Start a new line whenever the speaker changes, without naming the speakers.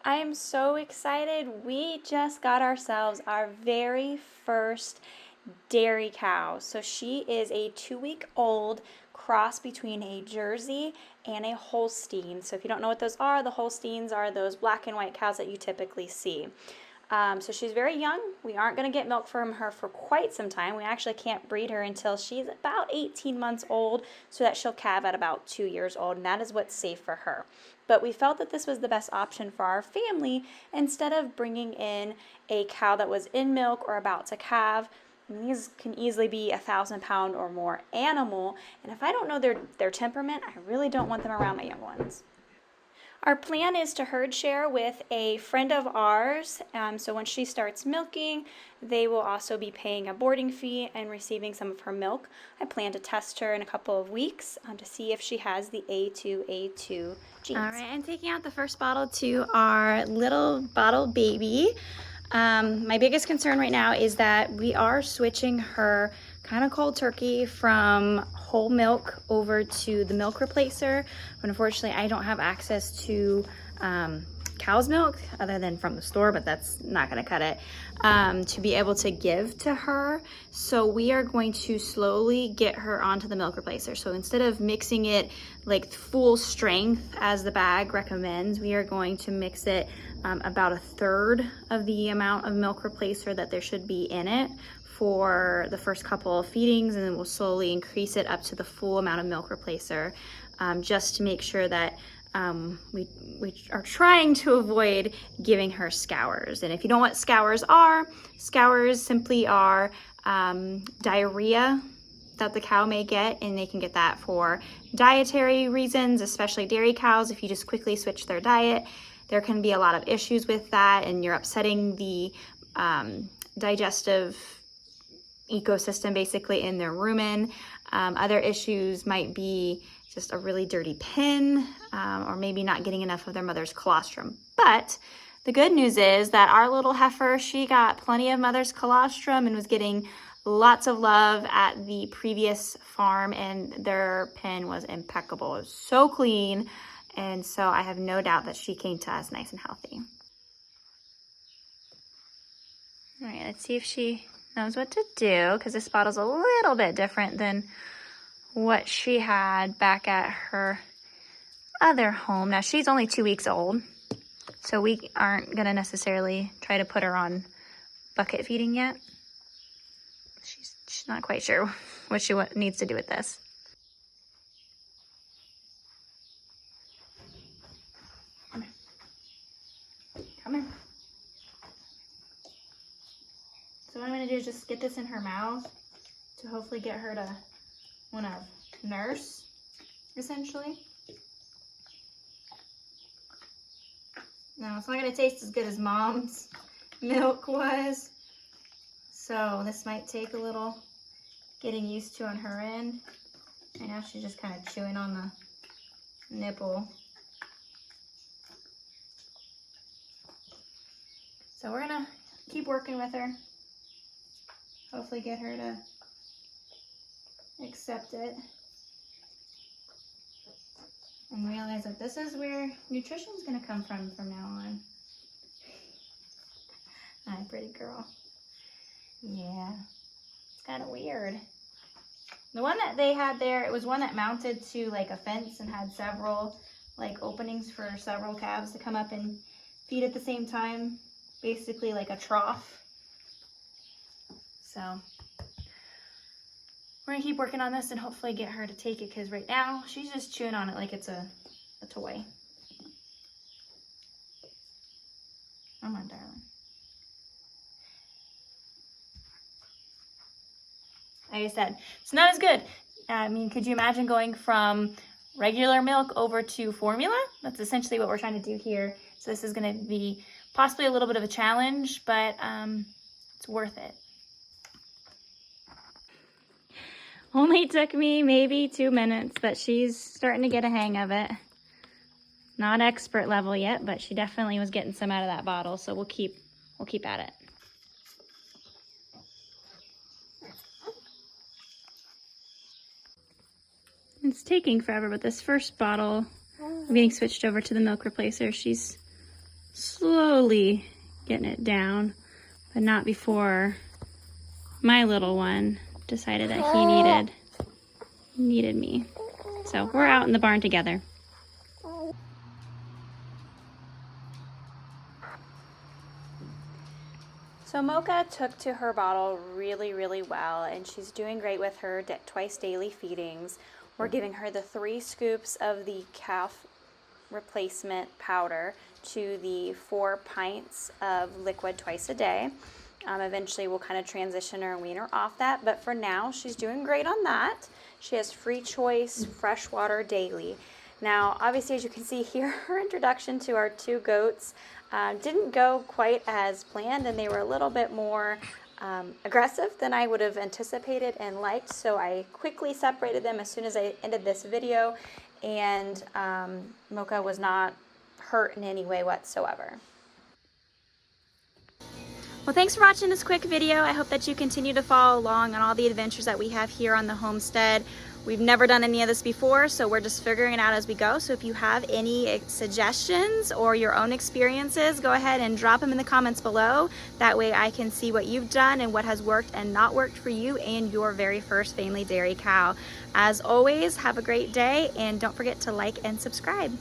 I am so excited. We just got ourselves our very first dairy cow. So she is a 2-week-old cross between a Jersey and a Holstein. So if you don't know what those are, the Holsteins are those black and white cows that you typically see. So she's very young. We aren't going to get milk from her for quite some time. We actually can't breed her until she's about 18 months old, so that she'll calve at about 2 years old, and that is what's safe for her. But we felt that this was the best option for our family instead of bringing in a cow that was in milk or about to calve. And these can easily be 1,000-pound or more animal, and if I don't know their temperament, I really don't want them around my young ones. Our plan is to herd share with a friend of ours, so once she starts milking, they will also be paying a boarding fee and receiving some of her milk. I plan to test her in a couple of weeks to see if she has the A2A2 genes. All right, I'm taking out the first bottle to our little bottle baby. My biggest concern right now is that we are switching her kind of cold turkey from whole milk over to the milk replacer, but unfortunately I don't have access to cow's milk other than from the store, but that's not going to cut it, to be able to give to her. So we are going to slowly get her onto the milk replacer. So instead of mixing it like full strength as the bag recommends, we are going to mix it about 1/3 of the amount of milk replacer that there should be in it for the first couple of feedings, and then we'll slowly increase it up to the full amount of milk replacer, just to make sure that we are trying to avoid giving her scours. And if you don't know what scours simply are diarrhea that the cow may get, and they can get that for dietary reasons, especially dairy cows. If you just quickly switch their diet, there can be a lot of issues with that, and you're upsetting the digestive ecosystem basically in their rumen. Other issues might be just a really dirty pen, or maybe not getting enough of their mother's colostrum. But the good news is that our little heifer, she got plenty of mother's colostrum and was getting lots of love at the previous farm, and their pen was impeccable. It was so clean, and so I have no doubt that she came to us nice and healthy. All right, let's see if she knows what to do, because this bottle's a little bit different than what she had back at her other home. Now she's only 2 weeks old, so we aren't gonna necessarily try to put her on bucket feeding yet. She's not quite sure what she needs to do with this. Come here. Come here. So what I'm gonna do is just get this in her mouth to hopefully get her to want to nurse, essentially. Now, it's not going to taste as good as mom's milk was, so this might take a little getting used to on her end. Right now she's just kind of chewing on the nipple. So we're going to keep working with her, hopefully get her to accept it and realize that this is where nutrition is going to come from now on. Hi, pretty girl. Yeah, it's kind of weird. The one that they had there, it was one that mounted to like a fence and had several like openings for several calves to come up and feed at the same time, basically like a trough. So we're gonna keep working on this and hopefully get her to take it, because right now she's just chewing on it like it's a toy. Come on, darling. Like I said, it's not as good. I mean, could you imagine going from regular milk over to formula? That's essentially what we're trying to do here. So this is gonna be possibly a little bit of a challenge, but it's worth it. Only took me maybe 2 minutes, but she's starting to get a hang of it. Not expert level yet, but she definitely was getting some out of that bottle, so we'll keep at it. It's taking forever, but this first bottle of getting switched over to the milk replacer, she's slowly getting it down, but not before my little one decided that he needed me. So we're out in the barn together. So Mocha took to her bottle really, really well, and she's doing great with her twice daily feedings. We're giving her the 3 scoops of the calf replacement powder to the 4 pints of liquid twice a day. Eventually we'll kind of transition her and wean her off that, but for now she's doing great on that. She has free choice fresh water daily. Now obviously, as you can see here, her introduction to our 2 goats didn't go quite as planned, and they were a little bit more aggressive than I would have anticipated and liked, so I quickly separated them as soon as I ended this video, and Mocha was not hurt in any way whatsoever. Well, thanks for watching this quick video. I hope that you continue to follow along on all the adventures that we have here on the homestead. We've never done any of this before, so we're just figuring it out as we go. So if you have any suggestions or your own experiences, go ahead and drop them in the comments below. That way I can see what you've done and what has worked and not worked for you and your very first family dairy cow. As always, have a great day, and don't forget to like and subscribe.